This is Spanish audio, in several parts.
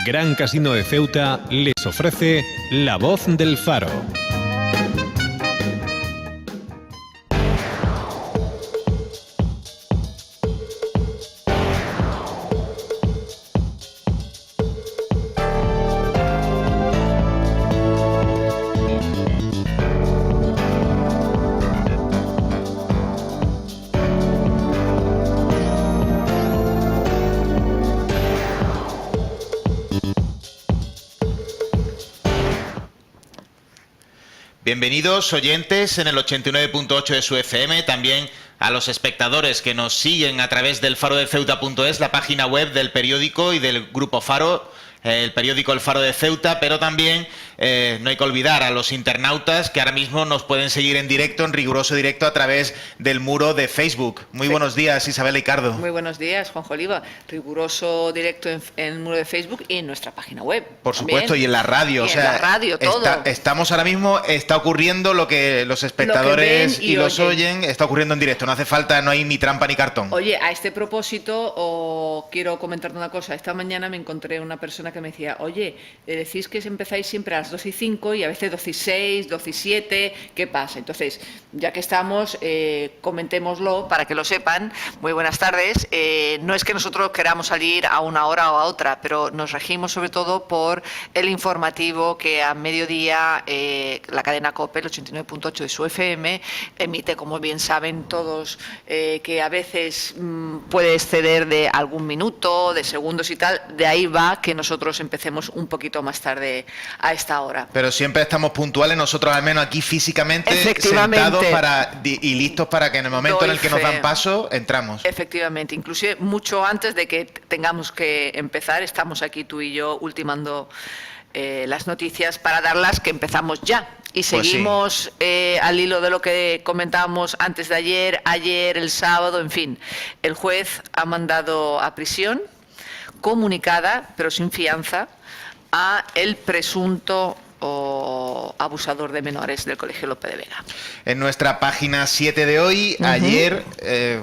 Gran Casino de Ceuta les ofrece La Voz del Faro. Bienvenidos oyentes en el 89.8 de su FM, también a los espectadores que nos siguen a través del farodeceuta.es, la página web del periódico y del Grupo Faro, el periódico El Faro de Ceuta, pero también no hay que olvidar a los internautas que ahora mismo nos pueden seguir en directo, en riguroso directo, a través del muro de Facebook. Muy buenos días, Isabel Ricardo. Muy buenos días, Juanjo Oliva. Riguroso directo en el muro de Facebook y en nuestra página web. Por también. Supuesto, y en la radio. Y en la radio, todo. Estamos ahora mismo, está ocurriendo lo que los espectadores y los oyen, está ocurriendo en directo. No hace falta, no hay ni trampa ni cartón. Oye, a este propósito, quiero comentarte una cosa. Esta mañana me encontré una persona que me decía, oye, decís que empezáis siempre a las 2:05 y a veces 2:06, 2:07, ¿qué pasa? Entonces, ya que estamos, comentémoslo para que lo sepan. Muy buenas tardes. No es que nosotros queramos salir a una hora o a otra, pero nos regimos sobre todo por el informativo que a mediodía la cadena COPE, el 89.8 de su FM, emite, como bien saben todos, que a veces puede exceder de algún minuto, de segundos y tal. De ahí va que nosotros empecemos un poquito más tarde a esta hora. Pero siempre estamos puntuales, nosotros al menos aquí físicamente, sentados y listos para que en el momento en el que nos dan paso, entramos. Efectivamente, inclusive mucho antes de que tengamos que empezar, estamos aquí tú y yo ultimando las noticias para darlas, que empezamos ya. Y seguimos al hilo de lo que comentábamos antes de ayer, el sábado, en fin. El juez ha mandado a prisión comunicada, pero sin fianza, a el presunto abusador de menores del Colegio Lope de Vega. En nuestra página 7 de hoy, ayer,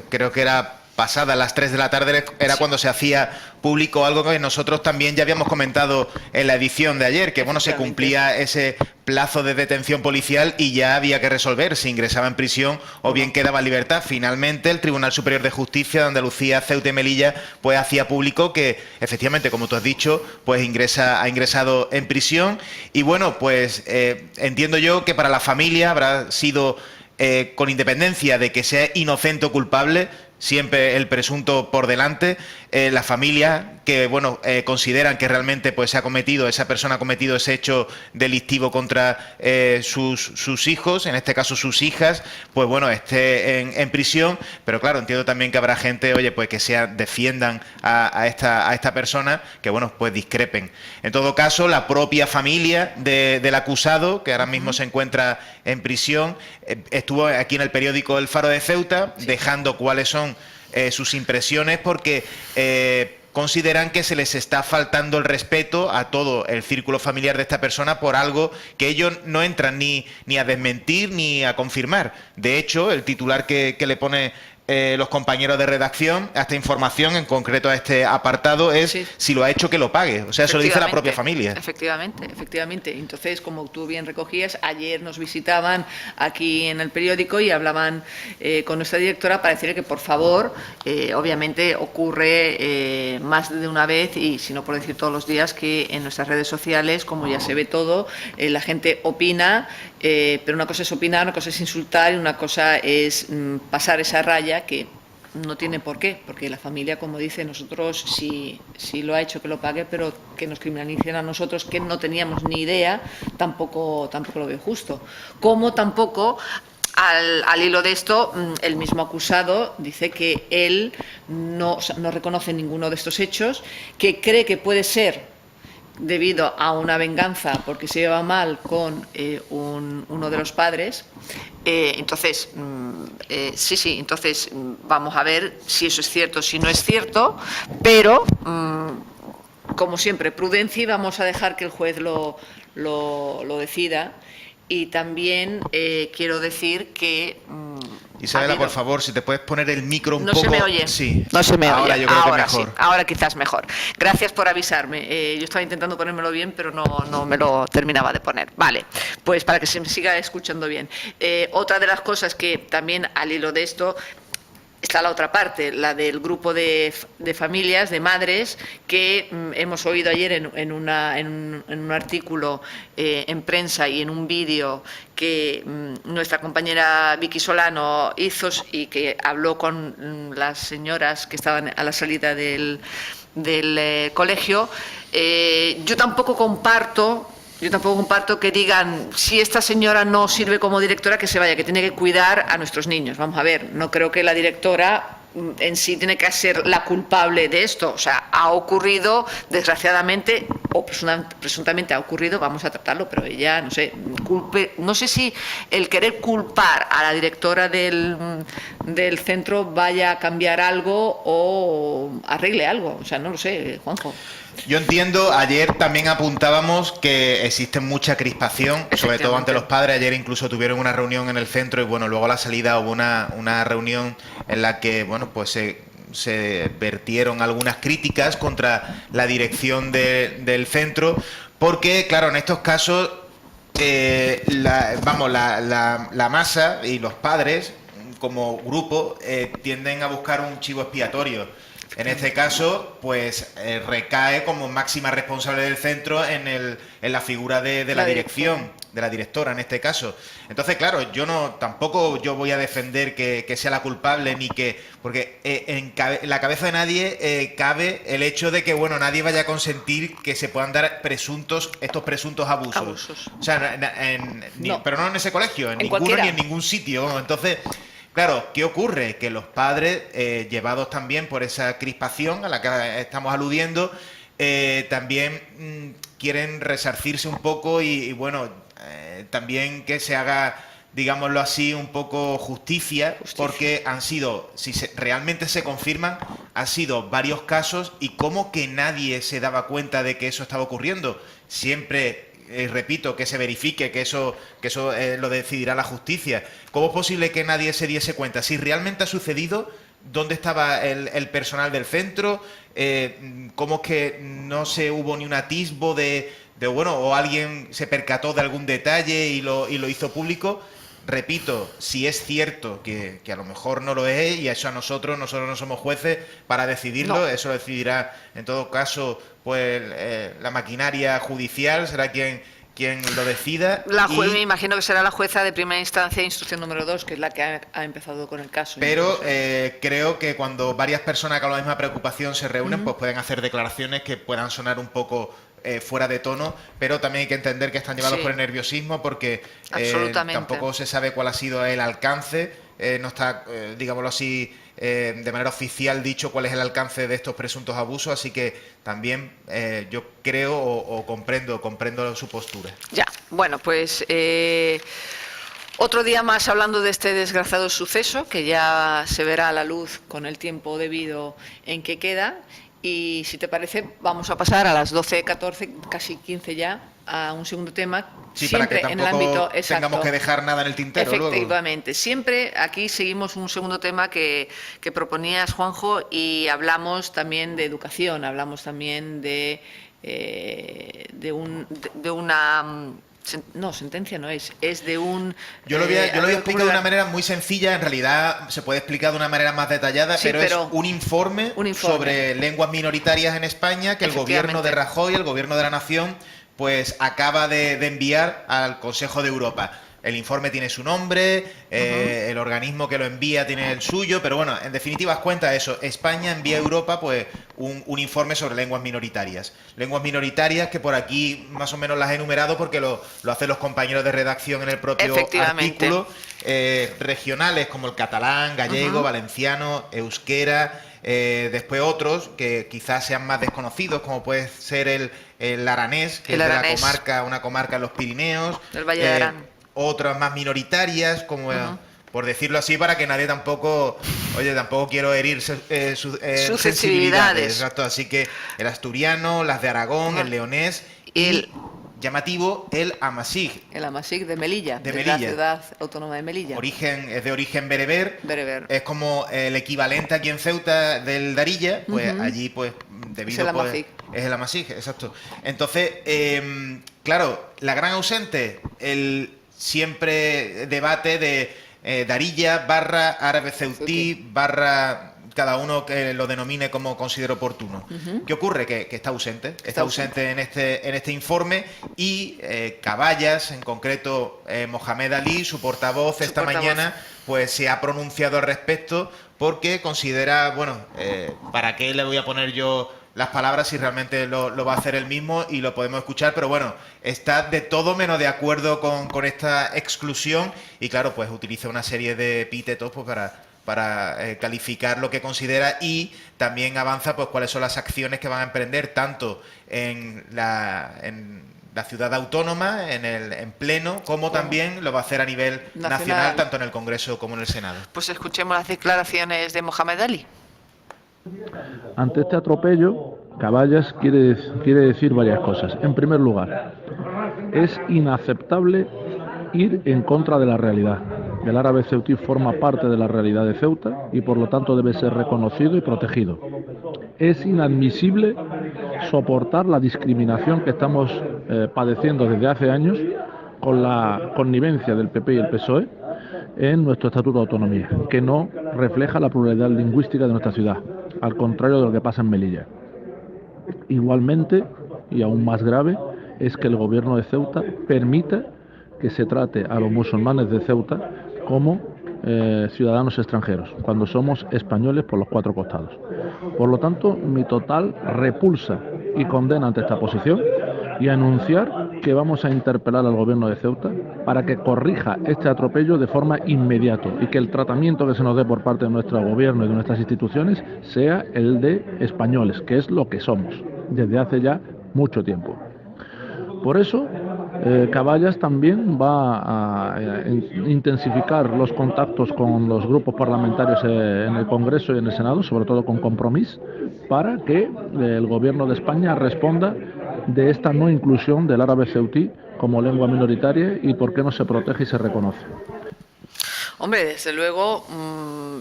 creo que era pasada las 3 de la tarde, era cuando se hacía público algo que nosotros también ya habíamos comentado en la edición de ayer, que bueno, se cumplía ese plazo de detención policial y ya había que resolver si ingresaba en prisión o bien quedaba en libertad. Finalmente, el Tribunal Superior de Justicia de Andalucía, Ceuta y Melilla, pues hacía público que efectivamente, como tú has dicho, pues ha ingresado en prisión. Y bueno, pues entiendo yo que para la familia habrá sido, con independencia de que sea inocente o culpable, siempre el presunto por delante, la familia que bueno consideran que realmente pues esa persona ha cometido ese hecho delictivo contra sus hijos, en este caso sus hijas, pues bueno, esté en prisión. Pero claro, entiendo también que habrá gente, oye, pues que defiendan a esta persona, que bueno, pues discrepen. En todo caso, la propia familia del acusado, que ahora mismo se encuentra en prisión, estuvo aquí en el periódico El Faro de Ceuta, dejando cuáles son sus impresiones, porque consideran que se les está faltando el respeto a todo el círculo familiar de esta persona por algo que ellos no entran ni a desmentir ni a confirmar. De hecho, el titular que le pone los compañeros de redacción a esta información, en concreto a este apartado, es si lo ha hecho, que lo pague. O sea, eso lo dice la propia familia. Efectivamente. Entonces, como tú bien recogías, ayer nos visitaban aquí en el periódico y hablaban con nuestra directora para decirle que, por favor, obviamente ocurre más de una vez, y si no por decir todos los días, que en nuestras redes sociales, como ya se ve todo, la gente opina, pero una cosa es opinar, una cosa es insultar y una cosa es pasar esa raya que no tiene por qué, porque la familia, como dice, nosotros si lo ha hecho, que lo pague, pero que nos criminalicen a nosotros, que no teníamos ni idea, tampoco lo veo justo. Como tampoco, al hilo de esto, el mismo acusado dice que él no reconoce ninguno de estos hechos, que cree que puede ser debido a una venganza porque se lleva mal con uno de los padres. Entonces, entonces vamos a ver si eso es cierto, si no es cierto, pero como siempre, prudencia, y vamos a dejar que el juez lo decida. Y también quiero decir que Isabela, por favor, si te puedes poner el micro un no poco... se me oye. Sí. No se me ahora oye. Yo creo ahora que mejor. Sí, ahora quizás mejor. Gracias por avisarme. Yo estaba intentando ponérmelo bien, pero no me lo terminaba de poner. Vale, pues para que se me siga escuchando bien. Otra de las cosas que también al hilo de esto... Está la otra parte, la del grupo de familias, de madres, que hemos oído ayer en un artículo en prensa y en un vídeo que nuestra compañera Vicky Solano hizo y que habló con las señoras que estaban a la salida del colegio. Yo tampoco comparto que digan, si esta señora no sirve como directora, que se vaya, que tiene que cuidar a nuestros niños. Vamos a ver, no creo que la directora en sí tiene que ser la culpable de esto. O sea, ha ocurrido, desgraciadamente, o presuntamente ha ocurrido, vamos a tratarlo, pero ella, no sé si el querer culpar a la directora del centro vaya a cambiar algo o arregle algo. O sea, no lo sé, Juanjo. Yo entiendo, ayer también apuntábamos que existe mucha crispación, sobre todo ante los padres. Ayer incluso tuvieron una reunión en el centro y bueno, luego a la salida hubo una reunión en la que bueno, pues se vertieron algunas críticas contra la dirección del centro, porque claro, en estos casos la masa y los padres como grupo tienden a buscar un chivo expiatorio. En este caso, pues recae como máxima responsable del centro en la figura de la dirección, de la directora en este caso. Entonces, claro, tampoco voy a defender que sea la culpable ni porque en la cabeza de nadie cabe el hecho de que bueno, nadie vaya a consentir que se puedan dar estos presuntos abusos. O sea, pero no en ese colegio, en ninguno cualquiera. Ni en ningún sitio. Entonces, claro, ¿qué ocurre? Que los padres, llevados también por esa crispación a la que estamos aludiendo, también quieren resarcirse un poco y bueno, también que se haga, digámoslo así, un poco justicia, porque han sido, realmente se confirman, han sido varios casos y como que nadie se daba cuenta de que eso estaba ocurriendo. Siempre... repito, que se verifique, que eso lo decidirá la justicia. ¿Cómo es posible que nadie se diese cuenta? Si realmente ha sucedido, ¿dónde estaba el personal del centro? ¿Cómo es que no se hubo ni un atisbo o alguien se percató de algún detalle y lo hizo público? Repito, si es cierto que a lo mejor no lo es, y eso nosotros no somos jueces para decidirlo, eso lo decidirá en todo caso pues la maquinaria judicial, será quien lo decida. Me imagino que será la jueza de primera instancia, instrucción número 2, que es la que ha empezado con el caso. Pero creo que cuando varias personas con la misma preocupación se reúnen, pues pueden hacer declaraciones que puedan sonar un poco fuera de tono, pero también hay que entender que están llevados por el nerviosismo porque tampoco se sabe cuál ha sido el alcance, no está, digámoslo así, de manera oficial dicho cuál es el alcance de estos presuntos abusos, así que también yo creo o comprendo su postura. Ya, bueno, pues otro día más hablando de este desgraciado suceso, que ya se verá a la luz con el tiempo debido en que queda. Y si te parece, vamos a pasar a las 12:14, casi 15 ya, a un segundo tema. Sí, siempre para que en el ámbito tengamos que dejar nada en el tintero. Efectivamente. Luego. Siempre aquí seguimos un segundo tema que proponías, Juanjo, y hablamos también de educación, hablamos también de una... No, sentencia no es de un... Yo lo había explicado de una manera muy sencilla, en realidad se puede explicar de una manera más detallada, pero es un informe sobre lenguas minoritarias en España que el gobierno de Rajoy, el gobierno de la Nación, pues acaba de enviar al Consejo de Europa. El informe tiene su nombre, el organismo que lo envía tiene el suyo, pero bueno, en definitiva cuenta eso. España envía a Europa pues un informe sobre lenguas minoritarias. Lenguas minoritarias que por aquí más o menos las he enumerado porque lo hacen los compañeros de redacción en el propio artículo. Regionales como el catalán, gallego, valenciano, euskera, después otros que quizás sean más desconocidos, como puede ser el aranés, que es de la comarca, una comarca en los Pirineos. El Valle de Arán. Otras más minoritarias, como por decirlo así, para que nadie tampoco quiero herir sus sensibilidades. Exacto, así que el asturiano, las de Aragón, el leonés y llamativo el amasig. El amasig de Melilla, De la Melilla. ciudad autónoma de Melilla. Es de origen bereber. Bereber. Es como el equivalente aquí en Ceuta del darilla, pues allí, pues, debido Es el pues, amasig. es el amasig, exacto. Entonces, claro, la gran ausente, el siempre debate de darilla barra árabe ceutí barra cada uno que lo denomine como considere oportuno. ¿Qué ocurre? Que está ausente. Está ausente en este informe y Caballas, en concreto Mohamed Ali, su portavoz esta mañana, pues se ha pronunciado al respecto porque considera, bueno, ¿para qué le voy a poner yo las palabras si realmente lo va a hacer él mismo y lo podemos escuchar? Pero bueno, está de todo menos de acuerdo con esta exclusión y claro, pues utiliza una serie de epítetos pues, para calificar lo que considera y también avanza pues cuáles son las acciones que van a emprender tanto en la ciudad autónoma, en pleno, como también lo va a hacer a nivel nacional, tanto en el Congreso como en el Senado. Pues escuchemos las declaraciones de Mohamed Ali. Ante este atropello, Caballas quiere decir varias cosas. En primer lugar, es inaceptable ir en contra de la realidad. El árabe ceutí forma parte de la realidad de Ceuta y por lo tanto debe ser reconocido y protegido. Es inadmisible soportar la discriminación que estamos padeciendo desde hace años con la connivencia del PP y el PSOE en nuestro Estatuto de Autonomía, que no refleja la pluralidad lingüística de nuestra ciudad, al contrario de lo que pasa en Melilla. Igualmente, y aún más grave, es que el gobierno de Ceuta permita que se trate a los musulmanes de Ceuta como ciudadanos extranjeros, cuando somos españoles por los cuatro costados. Por lo tanto, mi total repulsa y condena ante esta posición y anunciar que vamos a interpelar al gobierno de Ceuta para que corrija este atropello de forma inmediata y que el tratamiento que se nos dé por parte de nuestro gobierno y de nuestras instituciones sea el de españoles, que es lo que somos desde hace ya mucho tiempo. Por eso, Caballas también va a intensificar los contactos con los grupos parlamentarios en el Congreso y en el Senado, sobre todo con Compromís, para que el Gobierno de España responda de esta no inclusión del árabe ceutí como lengua minoritaria y por qué no se protege y se reconoce. Hombre, desde luego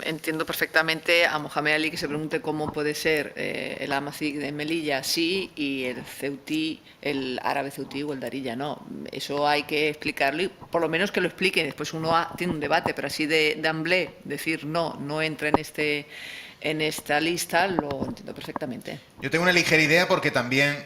entiendo perfectamente a Mohamed Ali que se pregunte cómo puede ser el amasig de Melilla sí y el ceutí, el árabe ceutí o el darilla no. Eso hay que explicarlo y por lo menos que lo expliquen. Después uno tiene un debate, pero así de amblé, decir no entra en esta lista, lo entiendo perfectamente. Yo tengo una ligera idea porque también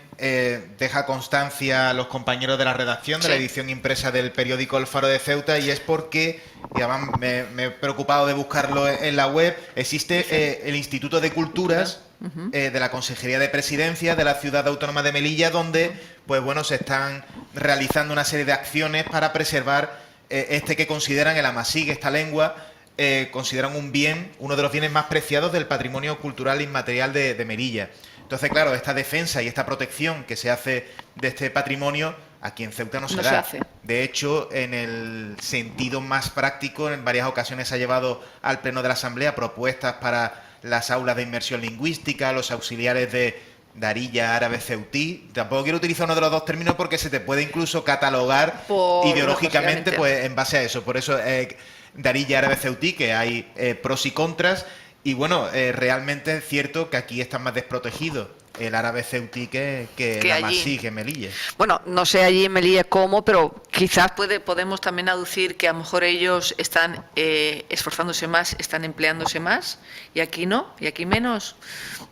deja constancia a los compañeros de la redacción de la edición impresa del periódico El Faro de Ceuta y es porque, y además me he preocupado de buscarlo en la web, existe el Instituto de Culturas de la Consejería de Presidencia de la Ciudad Autónoma de Melilla donde pues bueno se están realizando una serie de acciones para preservar que consideran el amasig, esta lengua, consideran un bien, uno de los bienes más preciados del patrimonio cultural inmaterial de Melilla. Entonces, claro, esta defensa y esta protección que se hace de este patrimonio aquí en Ceuta no se da. De hecho, en el sentido más práctico, en varias ocasiones se ha llevado al Pleno de la Asamblea propuestas para las aulas de inmersión lingüística, los auxiliares de darilla, árabe, ceutí. Tampoco quiero utilizar uno de los dos términos porque se te puede incluso catalogar ideológicamente pues en base a eso. Por eso darilla, árabe, ceutí, que hay pros y contras. Y bueno, realmente es cierto que aquí están más desprotegidos el árabe ceutí que el amasig en Melilla. Bueno, no sé allí en Melilla cómo, pero quizás podemos también aducir que a lo mejor ellos están esforzándose más, están empleándose más, y aquí no, y aquí menos.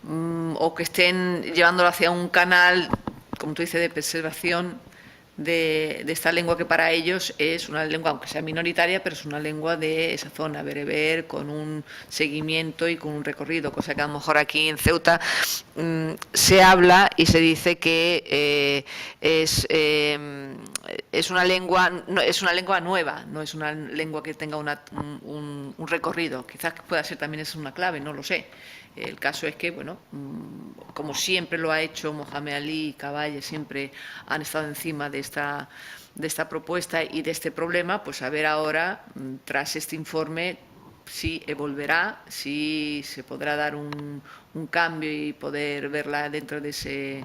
O que estén llevándolo hacia un canal, como tú dices, de preservación de esta lengua que para ellos es una lengua, aunque sea minoritaria, pero es una lengua de esa zona, bereber, con un seguimiento y con un recorrido, cosa que a lo mejor aquí en Ceuta se habla y se dice que es una lengua nueva, no es una lengua que tenga un recorrido. Quizás pueda ser también es una clave, no lo sé. El caso es que, bueno, como siempre lo ha hecho Mohamed Ali y Caballes, siempre han estado encima de esta propuesta y de este problema, pues a ver ahora, tras este informe, si evolverá, si se podrá dar un cambio y poder verla dentro de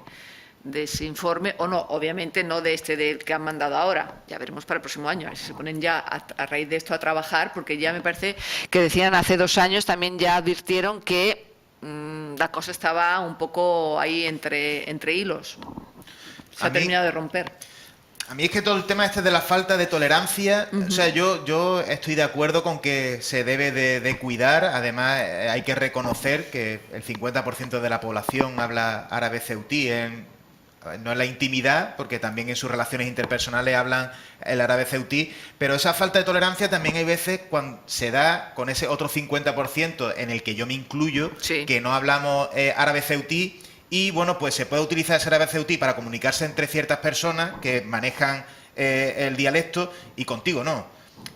de ese informe, o no, obviamente no de este del que han mandado ahora. Ya veremos para el próximo año, a ver si se ponen ya a raíz de esto a trabajar, porque ya me parece que decían hace 2 años, también ya advirtieron que la cosa estaba un poco ahí entre hilos. Se ha terminado de romper. A mí es que todo el tema este de la falta de tolerancia, o sea, yo estoy de acuerdo con que se debe de cuidar. Además, hay que reconocer que el 50% de la población habla árabe ceutí no en la intimidad, porque también en sus relaciones interpersonales hablan el árabe ceutí, pero esa falta de tolerancia también hay veces cuando se da con ese otro 50% en el que yo me incluyo, sí, que no hablamos árabe ceutí, y bueno, pues se puede utilizar ese árabe ceutí para comunicarse entre ciertas personas que manejan el dialecto y contigo no.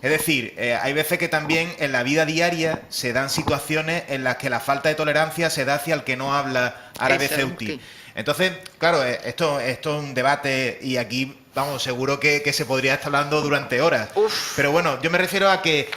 Es decir, hay veces que también en la vida diaria se dan situaciones en las que la falta de tolerancia se da hacia el que no habla árabe ceutí. Sí. Entonces, claro, esto es un debate y aquí, vamos, seguro que se podría estar hablando durante horas. Uf. Pero bueno, yo me refiero a que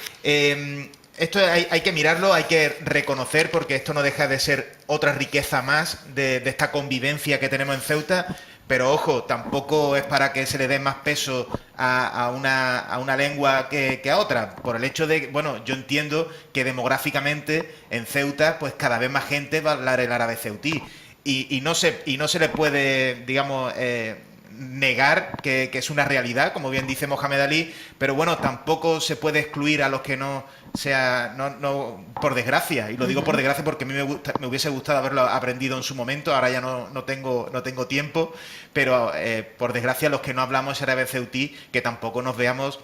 esto hay que mirarlo, hay que reconocer, porque esto no deja de ser otra riqueza más de esta convivencia que tenemos en Ceuta. Pero ojo, tampoco es para que se le dé más peso a una lengua que a otra. Por el hecho de, bueno, yo entiendo que demográficamente en Ceuta, pues cada vez más gente va a hablar el árabe ceutí. Y no se le puede, digamos, negar que es una realidad, como bien dice Mohamed Ali, pero bueno, tampoco se puede excluir a los que no sea, no por desgracia, y lo digo por desgracia porque a mí me hubiese gustado haberlo aprendido en su momento, ahora ya no tengo tiempo, pero por desgracia los que no hablamos árabe ceutí, que tampoco nos veamos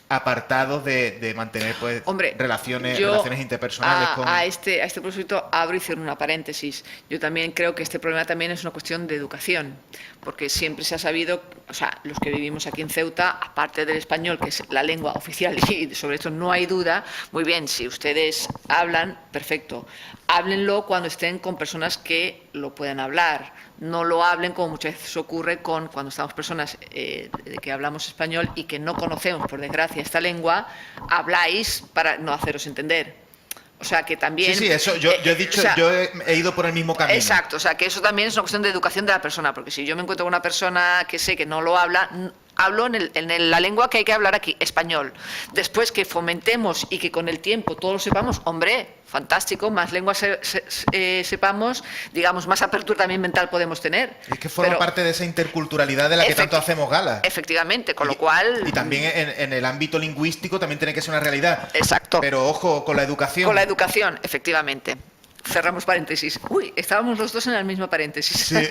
apartados de mantener, pues, Hombre, relaciones interpersonales a este propósito abro y cierro una paréntesis. Yo también creo que este problema también es una cuestión de educación, porque siempre se ha sabido, o sea, los que vivimos aquí en Ceuta, aparte del español, que es la lengua oficial y sobre esto no hay duda, muy bien, si ustedes hablan, perfecto. Háblenlo cuando estén con personas que lo puedan hablar. No lo hablen como muchas veces ocurre cuando estamos personas que hablamos español y que no conocemos, por desgracia, esta lengua, habláis para no haceros entender. O sea, que también... Sí, eso yo he dicho, o sea, yo he ido por el mismo camino. Exacto, o sea, que eso también es una cuestión de educación de la persona, porque si yo me encuentro con una persona que sé que no lo habla, hablo en la lengua que hay que hablar aquí, español. Después que fomentemos y que con el tiempo todos lo sepamos, hombre, fantástico, más lenguas sepamos, digamos, más apertura también mental podemos tener. Es que forma parte de esa interculturalidad de la que tanto hacemos gala. Efectivamente, con lo cual... Y también en el ámbito lingüístico también tiene que ser una realidad. Exacto. Pero ojo, con la educación. Con la educación, efectivamente. Cerramos paréntesis. Uy, estábamos los dos en el mismo paréntesis. Sí.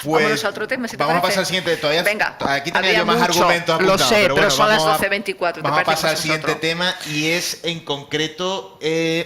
Pues, vámonos a otro tema, si te vamos parece. a pasar al siguiente. Todavía, venga, aquí tenía yo más argumentos apuntados. Lo sé, pero bueno, son las 12:24. Vamos a pasar al siguiente tema, y es en concreto,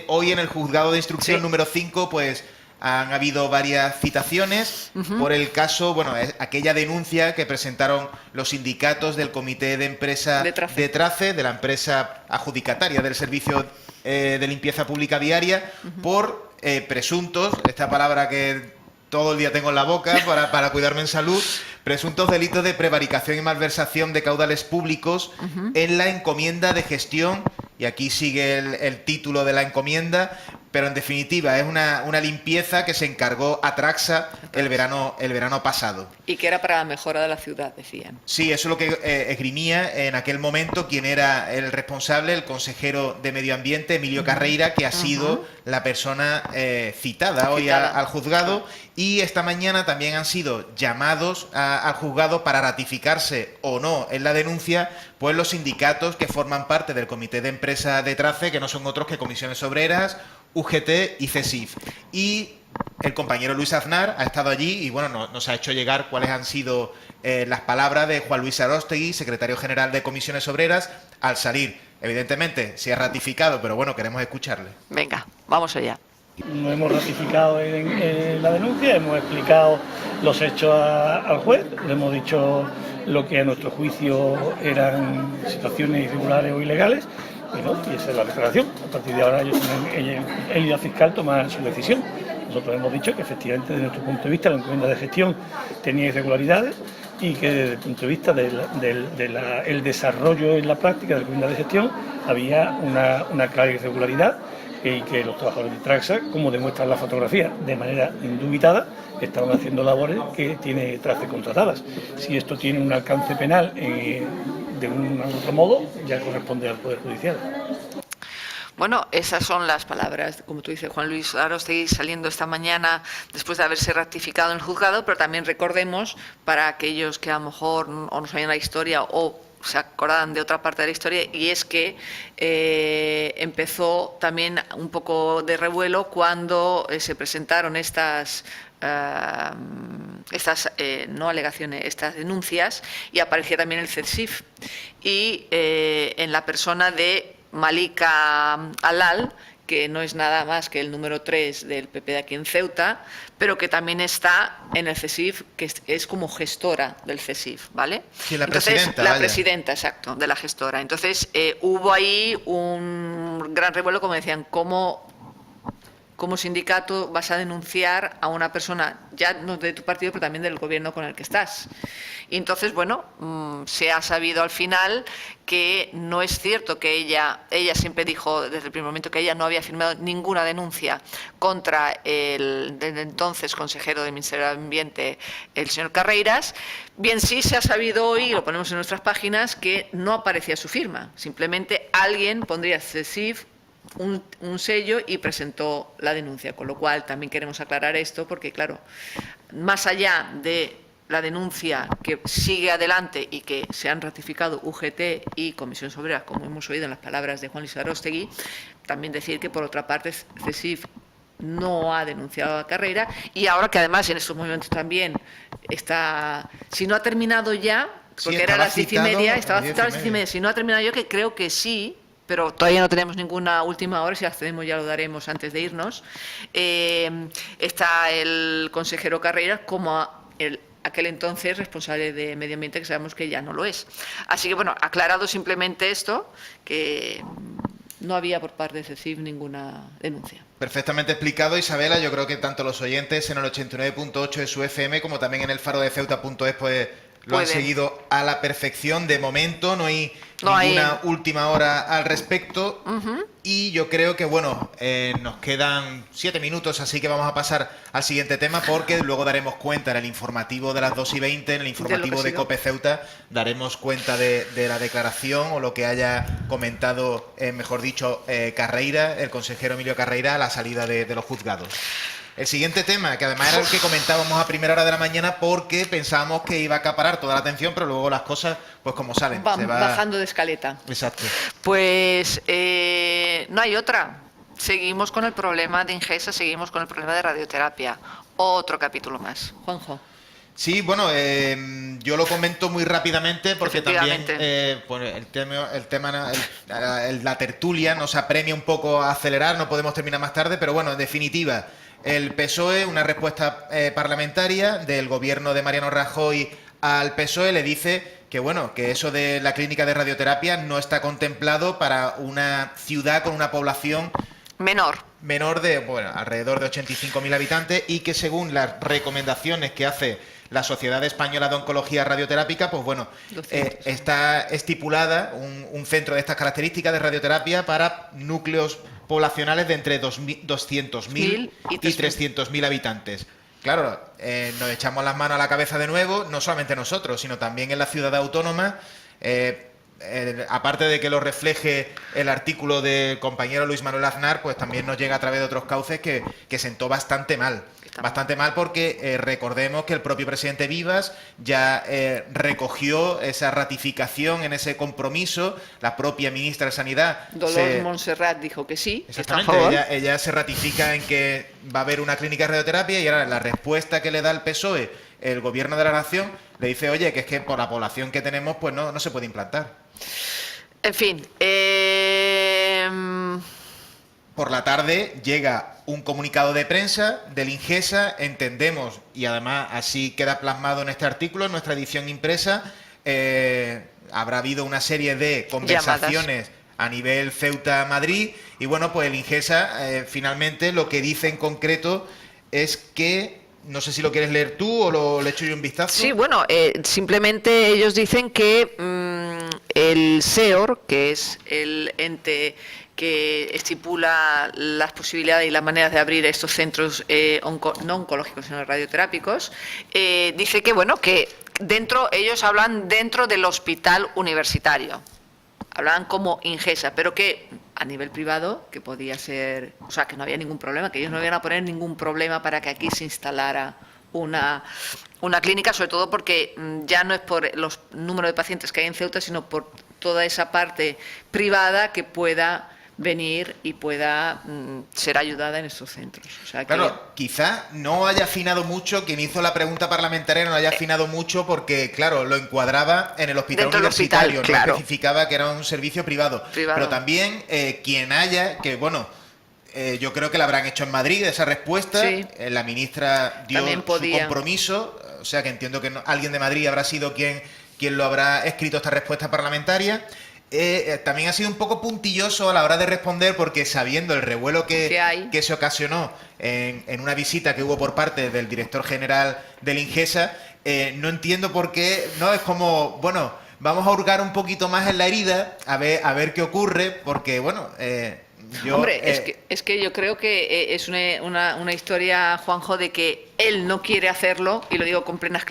hoy en el juzgado de instrucción número 5, pues han habido varias citaciones por el caso, bueno, aquella denuncia que presentaron los sindicatos del Comité de Empresa de Trace, de la empresa adjudicataria del servicio de limpieza pública viaria, por presuntos, esta palabra que todo el día tengo en la boca para cuidarme en salud, presuntos delitos de prevaricación y malversación de caudales públicos en la encomienda de gestión, y aquí sigue el título de la encomienda, pero en definitiva es una limpieza que se encargó Atraxa el verano pasado. Y que era para la mejora de la ciudad, decían. Sí, eso es lo que esgrimía en aquel momento quien era el responsable, el consejero de Medio Ambiente, Emilio Carreira, que ha sido la persona citada hoy al juzgado, y esta mañana también han sido llamados al juzgado para ratificarse o no en la denuncia, pues los sindicatos que forman parte del Comité de Empresa de Trace, que no son otros que Comisiones Obreras, UGT y CESIF. Y el compañero Luis Aznar ha estado allí y bueno, nos ha hecho llegar cuáles han sido las palabras de Juan Luis Aróstegui, secretario general de Comisiones Obreras, al salir. Evidentemente se ha ratificado, pero bueno, queremos escucharle. Venga, vamos allá. No hemos ratificado en la denuncia, hemos explicado los hechos al juez, le hemos dicho lo que a nuestro juicio eran situaciones irregulares o ilegales, y esa es la declaración. A partir de ahora el y fiscal toman su decisión. Nosotros hemos dicho que efectivamente desde nuestro punto de vista la encomienda de gestión tenía irregularidades y que desde el punto de vista del desarrollo en la práctica de la encomienda de gestión había una clara irregularidad y que los trabajadores de Traxa, como demuestra la fotografía, de manera indubitada, estaban haciendo labores que tiene Trace contratadas. Si esto tiene un alcance penal de un otro modo, ya corresponde al Poder Judicial. Bueno, esas son las palabras, como tú dices, Juan Luis Aróstegui, saliendo esta mañana después de haberse ratificado en el juzgado, pero también recordemos, para aquellos que a lo mejor o no sabían la historia o se acordaban de otra parte de la historia, y es que empezó también un poco de revuelo cuando se presentaron estas no alegaciones, estas denuncias, y aparecía también el CESIF, y en la persona de Malika Alal, que no es nada más que el número 3 del PP de aquí en Ceuta, pero que también está en el CESIF, que es como gestora del CESIF, ¿vale? Sí, la Entonces, presidenta. la presidenta, exacto, de la gestora. Entonces, hubo ahí un gran revuelo, como decían, como sindicato vas a denunciar a una persona, ya no de tu partido, pero también del gobierno con el que estás. Y entonces, bueno, se ha sabido al final que no es cierto que ella siempre dijo desde el primer momento que ella no había firmado ninguna denuncia contra el entonces consejero del Ministerio del Ambiente, el señor Carreiras. Bien, sí se ha sabido hoy, lo ponemos en nuestras páginas, que no aparecía su firma. Simplemente alguien pondría CESIF, un sello, y presentó la denuncia, con lo cual también queremos aclarar esto, porque claro, más allá de la denuncia que sigue adelante y que se han ratificado UGT y Comisiones Obreras, como hemos oído en las palabras de Juan Luis Aróstegui, también decir que por otra parte CESIF no ha denunciado a Carreira, y ahora que además en estos momentos también está, si no ha terminado ya, porque era a las 10:30, estaba citado a las 10:30, si no ha terminado yo, que creo que sí, pero todavía no tenemos ninguna última hora, si accedemos ya lo daremos antes de irnos. Está el consejero Carreira como aquel entonces responsable de Medio Ambiente, que sabemos que ya no lo es. Así que, bueno, aclarado simplemente esto, que no había por parte de CESIF ninguna denuncia. Perfectamente explicado, Isabela. Yo creo que tanto los oyentes en el 89.8 de su FM como también en el farodeceuta.es pues lo han seguido a la perfección. De momento no hay ninguna última hora al respecto. Y yo creo que, bueno, nos quedan 7 minutos, así que vamos a pasar al siguiente tema, porque luego daremos cuenta en el informativo de las 2:20, en el informativo de COPE Ceuta, daremos cuenta de la declaración o lo que haya comentado, mejor dicho, Carreira, el consejero Emilio Carreira, a la salida de los juzgados. El siguiente tema, que además era el que comentábamos a primera hora de la mañana, porque pensábamos que iba a acaparar toda la atención, pero luego las cosas, pues como salen, se va bajando de escaleta. Exacto. Pues no hay otra. Seguimos con el problema de Ingesa, seguimos con el problema de radioterapia. Otro capítulo más. Juanjo. Sí, bueno, yo lo comento muy rápidamente porque también pues la tertulia nos apremia un poco a acelerar, no podemos terminar más tarde, pero bueno, en definitiva, el PSOE, una respuesta parlamentaria del gobierno de Mariano Rajoy al PSOE, le dice que bueno, que eso de la clínica de radioterapia no está contemplado para una ciudad con una población menor de, bueno, alrededor de 85.000 habitantes, y que según las recomendaciones que hace la Sociedad Española de Oncología Radioterápica, pues bueno, está estipulada un centro de estas características de radioterapia para núcleos poblacionales de entre 200.000 y 300.000 habitantes. Claro, nos echamos las manos a la cabeza de nuevo, no solamente nosotros, sino también en la ciudad autónoma. Aparte de que lo refleje el artículo del compañero Luis Manuel Aznar, pues también nos llega a través de otros cauces que sentó bastante mal. Bastante mal porque recordemos que el propio presidente Vivas ya recogió esa ratificación en ese compromiso. La propia ministra de Sanidad, Dolors Montserrat, dijo que sí. Exactamente, ella se ratifica en que va a haber una clínica de radioterapia, y ahora la respuesta que le da el PSOE, el gobierno de la nación, le dice, oye, que es que por la población que tenemos pues no se puede implantar. En fin, por la tarde llega un comunicado de prensa del Ingesa, entendemos, y además así queda plasmado en este artículo, en nuestra edición impresa, habrá habido una serie de conversaciones a nivel Ceuta-Madrid, y bueno, pues el Ingesa finalmente lo que dice en concreto es que, no sé si lo quieres leer tú o le echo yo un vistazo. Sí, bueno, simplemente ellos dicen que el SEOR, que es el ente que estipula las posibilidades y las maneras de abrir estos centros no oncológicos, sino radioterápicos, dice que, bueno, que ellos hablan dentro del hospital universitario. Hablaban como Ingesa, pero que a nivel privado, que podía ser, o sea, que no había ningún problema, que ellos no iban a poner ningún problema para que aquí se instalara una clínica, sobre todo porque ya no es por los números de pacientes que hay en Ceuta, sino por toda esa parte privada que pueda venir y pueda ser ayudada en estos centros. O sea, claro, quizá no haya afinado mucho, quien hizo la pregunta parlamentaria no haya afinado mucho porque, claro, lo encuadraba en el hospital universitario, no especificaba que era un servicio privado. Pero también quien haya, que bueno, yo creo que la habrán hecho en Madrid, esa respuesta, sí. La ministra dio su compromiso, o sea que entiendo que alguien de Madrid habrá sido quien lo habrá escrito esta respuesta parlamentaria. También ha sido un poco puntilloso a la hora de responder porque sabiendo el revuelo que se ocasionó en una visita que hubo por parte del director general del Ingesa, no entiendo por qué, no es como, bueno, vamos a hurgar un poquito más en la herida, a ver qué ocurre, porque bueno... Hombre, es que yo creo que es una historia, Juanjo, de que él no quiere hacerlo, y lo digo con plenas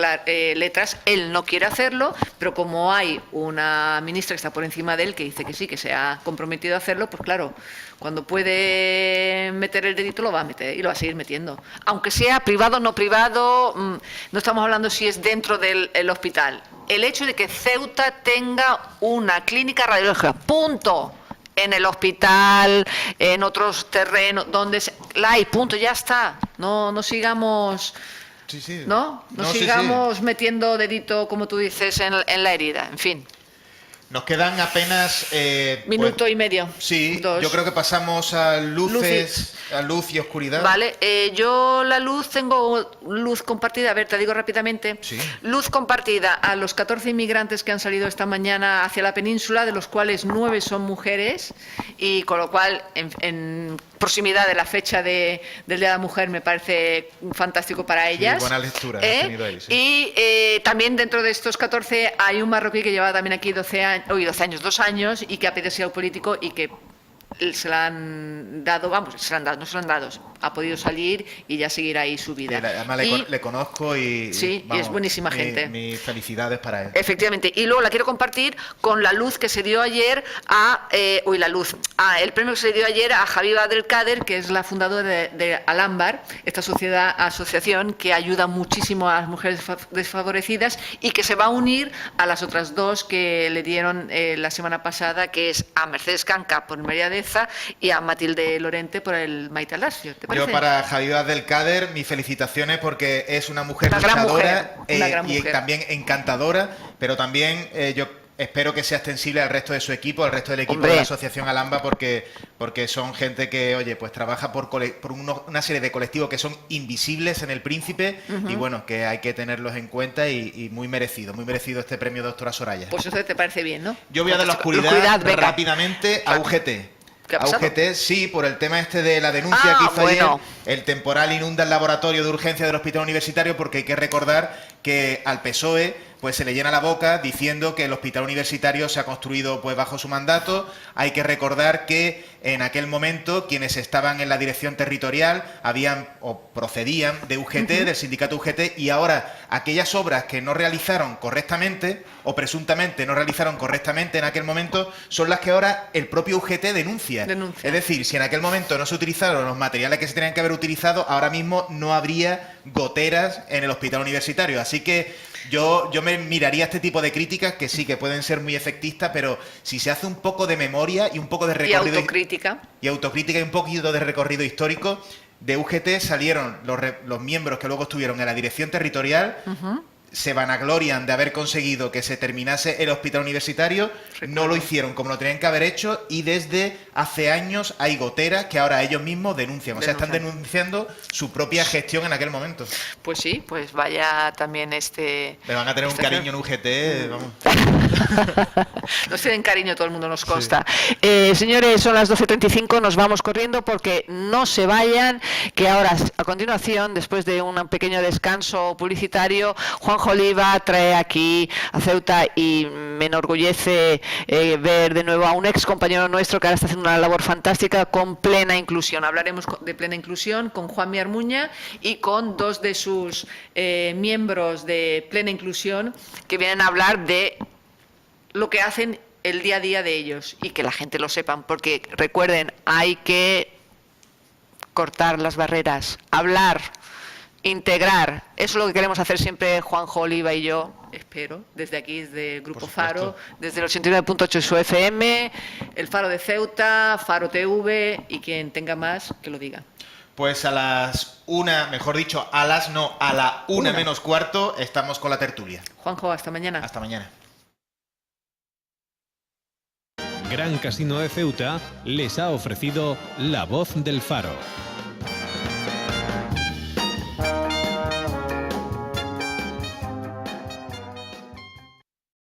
letras, él no quiere hacerlo, pero como hay una ministra que está por encima de él, que dice que sí, que se ha comprometido a hacerlo, pues claro, cuando puede meter el dedito lo va a meter y lo va a seguir metiendo. Aunque sea privado o no privado, no estamos hablando si es dentro del hospital. El hecho de que Ceuta tenga una clínica radiológica, punto. En el hospital, en otros terrenos, donde la hay, punto, ya está. No sigamos, ¿no? No sigamos metiendo dedito, como tú dices, en la herida, en fin. Nos quedan apenas... minuto y medio. Sí, 2. Yo creo que pasamos a luces, a luz y oscuridad. Vale, yo la luz, tengo luz compartida, a ver, te digo rápidamente. Sí. Luz compartida a los 14 inmigrantes que han salido esta mañana hacia la península, de los cuales 9 son mujeres, y con lo cual, en proximidad de la fecha del Día de la Mujer, me parece fantástico para ellas. Sí, buena lectura has tenido ahí, sí. Y también dentro de estos 14 hay un marroquí que lleva también aquí 2 años, y que ha pedido asilo político y que se la han dado, no se la han dado, ha podido salir y ya seguir ahí su vida. Además le conozco y es buenísima gente. Mis felicidades para él. Efectivamente. Y luego la quiero compartir con la luz que se dio ayer el premio que se dio ayer a Habiba Abdelkader, que es la fundadora de Al-Ámbar, esta asociación que ayuda muchísimo a las mujeres desfavorecidas y que se va a unir a las otras 2 que le dieron la semana pasada, que es a Mercedes Canca por María Deza y a Matilde Lorente por el Maite Alasio. ¿Te parece? Yo para Habiba Abdelkader mis felicitaciones porque es una mujer luchadora y también encantadora, pero también yo espero que sea extensible al resto de su equipo, al resto del equipo de la Asociación Al-Amba, porque son gente que, oye, pues trabaja por una serie de colectivos que son invisibles en el Príncipe y bueno, que hay que tenerlos en cuenta y muy merecido este premio doctora Soraya. Pues eso te parece bien, ¿no? Yo voy a dar la oscuridad rápidamente a UGT. A UGT, sí, por el tema de la denuncia que hizo ayer. El temporal inunda el laboratorio de urgencia del hospital universitario, porque hay que recordar que al PSOE pues se le llena la boca diciendo que el hospital universitario se ha construido pues bajo su mandato. Hay que recordar que en aquel momento quienes estaban en la dirección territorial procedían de UGT, del sindicato UGT, y ahora aquellas obras que no realizaron correctamente o presuntamente no realizaron correctamente en aquel momento son las que ahora el propio UGT denuncia. Es decir, si en aquel momento no se utilizaron los materiales que se tenían que haber utilizado, ahora mismo no habría goteras en el hospital universitario. Así que yo me miraría este tipo de críticas que sí, que pueden ser muy efectistas, pero si se hace un poco de memoria y un poco de recorrido... Y autocrítica y un poquito de recorrido histórico, de UGT salieron los miembros que luego estuvieron en la dirección territorial, se vanaglorian de haber conseguido que se terminase el hospital universitario, no lo hicieron como lo tenían que haber hecho, y desde hace años hay goteras que ahora ellos mismos denuncian. O sea, están denunciando su propia gestión en aquel momento. Pues sí, pues vaya también Le van a tener un cariño en UGT, vamos. Nos tienen cariño, todo el mundo nos consta. Sí. Señores, son las 12:35, nos vamos corriendo porque no se vayan, que ahora, a continuación, después de un pequeño descanso publicitario, Juanjo Juanjo Oliva trae aquí a Ceuta y me enorgullece ver de nuevo a un ex compañero nuestro que ahora está haciendo una labor fantástica con Plena Inclusión. Hablaremos de Plena Inclusión con Juanmi Armuña y con dos de sus miembros de Plena Inclusión que vienen a hablar de lo que hacen el día a día de ellos y que la gente lo sepan, porque recuerden, hay que cortar las barreras, hablar, integrar. Eso es lo que queremos hacer siempre Juanjo Oliva y yo, espero, desde aquí, desde el Grupo Faro, desde el 89.8 su FM, el Faro de Ceuta, Faro TV y quien tenga más, que lo diga. Pues a las 1, mejor dicho, a la 1 menos cuarto, estamos con la tertulia. Juanjo, hasta mañana. Hasta mañana. Gran Casino de Ceuta les ha ofrecido La Voz del Faro.